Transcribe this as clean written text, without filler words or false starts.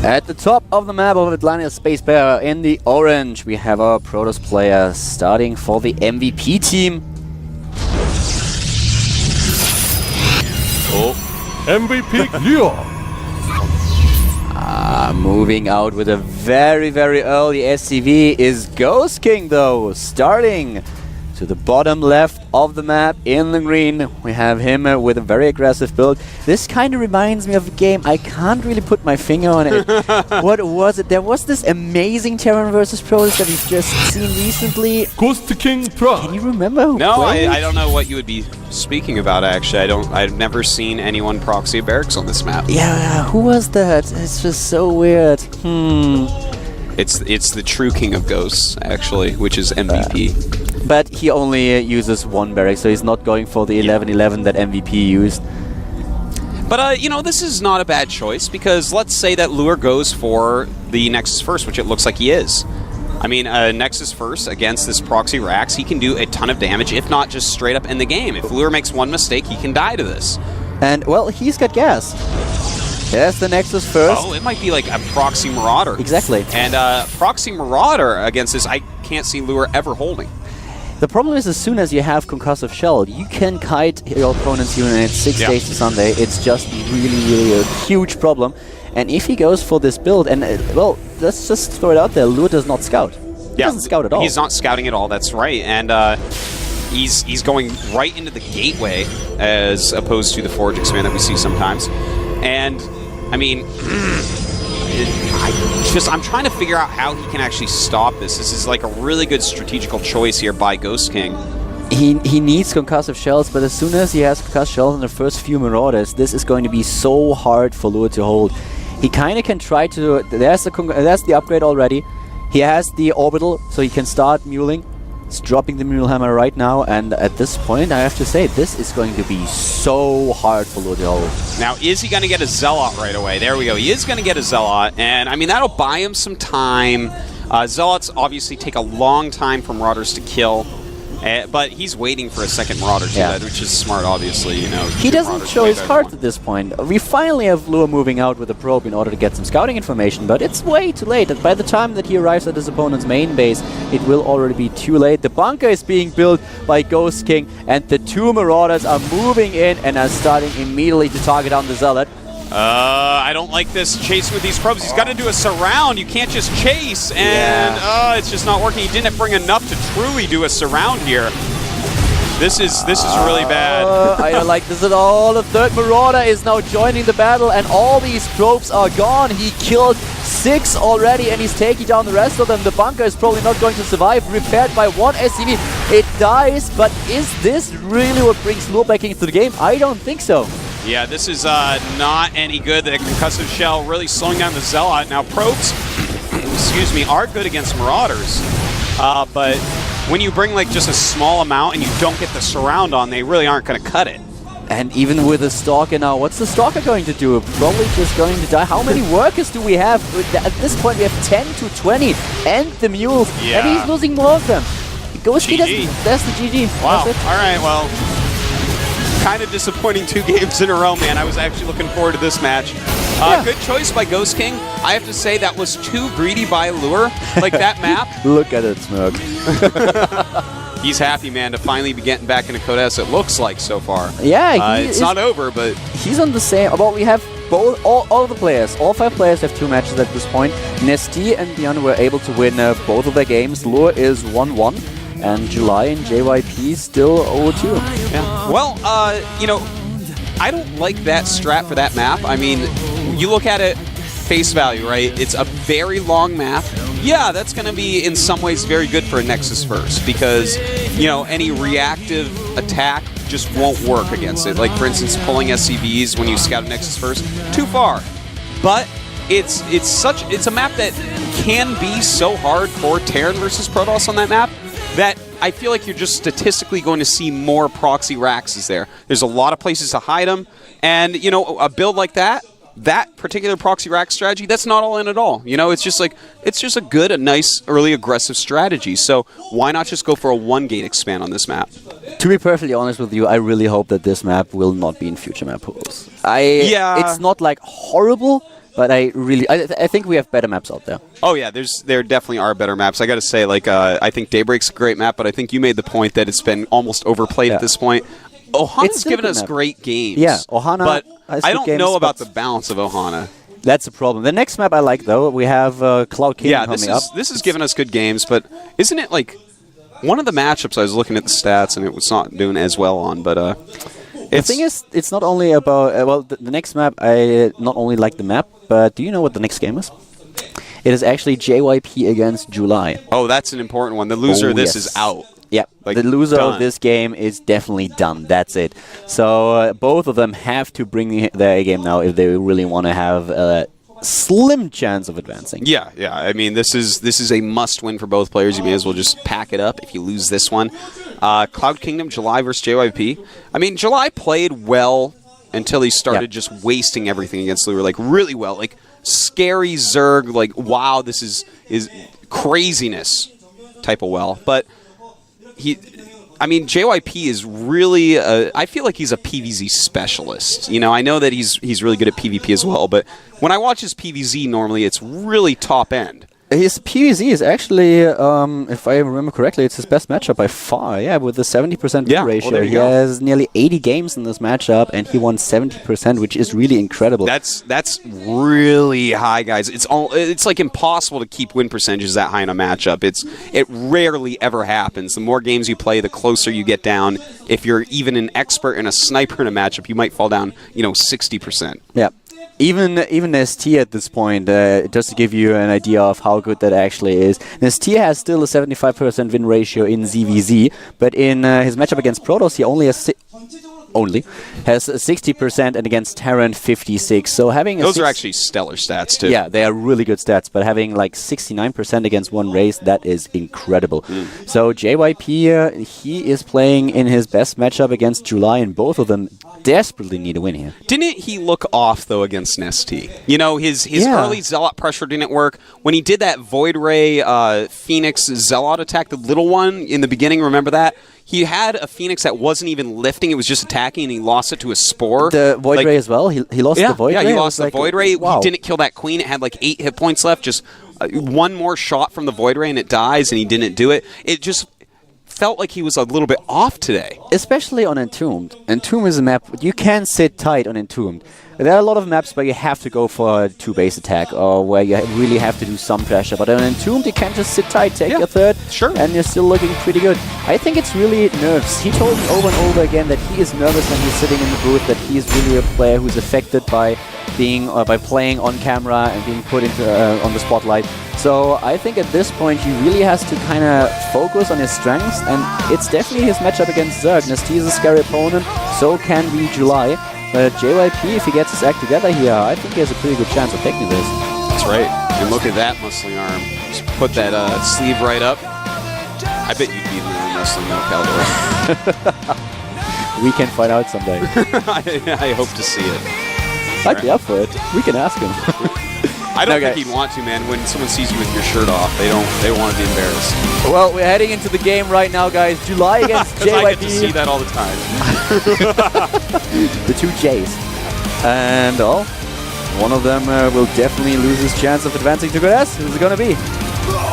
At the top of the map of Atlantis Space Bear in the orange, we have our Protoss player starting for the MVP team. Oh, MVP Leo. Moving out with a very, very early SCV is Ghost King, though, starting to the bottom left of the map in the green. We have him with a very aggressive build. This kind of reminds me of a game. I can't really put my finger on it. What was it? There was this amazing Terran vs. Protoss that we've just seen recently. Ghost King Pro. Can you remember who No, played? I don't know what you would be speaking about, actually. I've never seen anyone proxy barracks on this map. Yeah, who was that? It's just so weird. It's the true king of ghosts, actually, which is MVP. But he only uses one barrack, so he's not going for the 11-11 that MVP used. But, you know, this is not a bad choice, because let's say that Lure goes for the Nexus First, which it looks like he is. I mean, Nexus First against this proxy Rax, he can do a ton of damage, if not just straight up in the game. If Lure makes one mistake, he can die to this. And, well, he's got gas. There's the Nexus First. Oh, it might be like a Proxy Marauder. Exactly. And Proxy Marauder against this, I can't see Lure ever holding. The problem is, as soon as you have Concussive Shell, you can kite your opponent's unit 6 days to Sunday. It's just really a huge problem. And if he goes for this build, and, well, let's just throw it out there, Lure does not scout. He doesn't scout at all. He's not scouting at all, that's right. And he's going right into the gateway as opposed to the Forge Expand that we see sometimes. And, I mean, I'm trying to figure out how he can actually stop this. This is like a really good strategical choice here by Ghost King. He needs Concussive Shells, but as soon as he has Concussive Shells in the first few Marauders, this is going to be so hard for Lure to hold. He kind of can try to... There's the upgrade already. He has the Orbital, so he can start muling. He's dropping the Mule Hammer right now, and at this point, I have to say, this is going to be so hard for Lure to hold. Now, is he going to get a Zealot right away? There we go. He is going to get a Zealot, and I mean, that'll buy him some time. Zealots obviously take a long time for Marauders to kill, but he's waiting for a second Marauder to do that, which is smart, obviously. You know, he doesn't show his cards at this point. We finally have Lure moving out with a probe in order to get some scouting information, but it's way too late. And by the time that he arrives at his opponent's main base, it will already be too late. The bunker is being built by Ghost King, and the two Marauders are moving in and are starting immediately to target down the Zealot. I don't like this chase with these probes. He's got to do a surround. You can't just chase, and it's just not working. He didn't bring enough to truly do a surround here. This is really bad. I don't like this at all. The third Marauder is now joining the battle, and all these probes are gone. He killed 6 already, and he's taking down the rest of them. The bunker is probably not going to survive. Repaired by 1 SCV. It dies, but is this really what brings Lure back into the game? I don't think so. Yeah, this is not any good. The Concussive Shell really slowing down the Zealot. Now, probes, excuse me, are good against Marauders, but when you bring like just a small amount and you don't get the surround on, they really aren't going to cut it. And even with a Stalker now, what's the Stalker going to do? Probably just going to die. How many workers do we have? At this point, we have 10 to 20, and the Mules, and he's losing more of them. Ghost King doesn't. That's the GG. Wow. That's it. All right, well, kind of disappointing 2 games in a row, man. I was actually looking forward to this match. Good choice by Ghost King. I have to say that was too greedy by Lure. Like that map. Look at it, Smirk. He's happy, man, to finally be getting back into Code S, it looks like so far. Yeah, it's not over, but... He's on the same... Well, we have all the players. All 5 players have 2 matches at this point. Nesty and Byun were able to win both of their games. Lure is 1-1. And July and JYP still 0-2. Yeah. Well, you know, I don't like that strat for that map. I mean, you look at it face value, right? It's a very long map. Yeah, that's going to be in some ways very good for a Nexus First because, you know, any reactive attack just won't work against it. Like, for instance, pulling SCVs when you scout a Nexus First, too far. But it's a map that can be so hard for Terran versus Protoss on that map that I feel like you're just statistically going to see more proxy Raxes there. There's a lot of places to hide them, and, you know, a build like that particular proxy Rax strategy, that's not all in at all. You know, it's just a nice, early aggressive strategy. So why not just go for a 1-gate expand on this map? To be perfectly honest with you, I really hope that this map will not be in future map pools. It's not like horrible, But I think we have better maps out there. Oh yeah, there definitely are better maps. I got to say, like I think Daybreak's a great map, but I think you made the point that it's been almost overplayed at this point. Ohana's given us great games. Yeah, Ohana. But I don't know about but the balance of Ohana. That's the problem. The next map I like though, we have Cloud King coming up. This has given us good games, but isn't it like one of the matchups I was looking at the stats and it was not doing as well on, but the thing is, it's not only about well, the next map. I not only like the map, but do you know what the next game is? It is actually JYP against July. Oh, that's an important one. The loser of this is out. Yeah, like, the loser done. of this game is definitely done. That's it. So both of them have to bring their A game now if they really want to have a slim chance of advancing. Yeah. I mean, this is a must-win for both players. You may as well just pack it up if you lose this one. Cloud Kingdom, July versus JYP. I mean, July played well until he started just wasting everything against Lure, like really well, like scary Zerg, like wow, this is craziness type of well, but. I mean, JYP is really, I feel like he's a PvZ specialist. You know, I know that he's really good at PvP as well, but when I watch his PvZ, normally it's really top end. His PvZ is actually, if I remember correctly, it's his best matchup by far. Yeah, with the 70% win ratio. Well, he has nearly 80 games in this matchup, and he won 70%, which is really incredible. That's really high, guys. It's like impossible to keep win percentages that high in a matchup. It rarely ever happens. The more games you play, the closer you get down. If you're even an expert and a sniper in a matchup, you might fall down, 60%. Yeah. Even ST at this point, just to give you an idea of how good that actually is, ST has still a 75% win ratio in ZVZ, but in his matchup against Protoss, he only has 60%, and against Terran 56. So having those are actually stellar stats too. Yeah, they are really good stats, but having like 69% against one race, that is incredible. So JYP, he is playing in his best matchup against July, and both of them desperately need a win here. Didn't he look off though against Nesty? His early Zealot pressure didn't work. When he did that Void Ray Phoenix Zealot attack, the little one in the beginning, remember that? He had a Phoenix that wasn't even lifting, it was just attacking, and he lost it to a Spore. The Void Ray as well? He lost the Void Ray? Yeah, he lost the Void Ray. Wow. He didn't kill that Queen. It had like 8 hit points left. Just one more shot from the Void Ray, and it dies, and he didn't do it. It just felt like he was a little bit off today. Especially on Entombed. Entombed is a map you can sit tight on Entombed. There are a lot of maps where you have to go for a 2-base attack or where you really have to do some pressure. But on Entombed, you can just sit tight, take your third, and you're still looking pretty good. I think it's really nerves. He told me over and over again that he is nervous when he's sitting in the booth, that he is really a player who's affected by by playing on camera and being put into on the spotlight. So I think at this point he really has to kind of focus on his strengths, and it's definitely his matchup against Zerg. Nesty is a scary opponent, so can be July. But JYP, if he gets his act together here, I think he has a pretty good chance of taking this. That's right. And look at that muscling arm. Just put that sleeve right up. I bet you'd beat him in wrestling now, Caldor. We can find out someday. I hope to see it. I'd be up for it. We can ask him. I don't think he'd want to, man. When someone sees you with your shirt off, they want to be embarrassed. Well, we're heading into the game right now, guys. July against JYP. I get to see that all the time. The 2 J's. And one of them will definitely lose his chance of advancing to good S. Who's it going to be?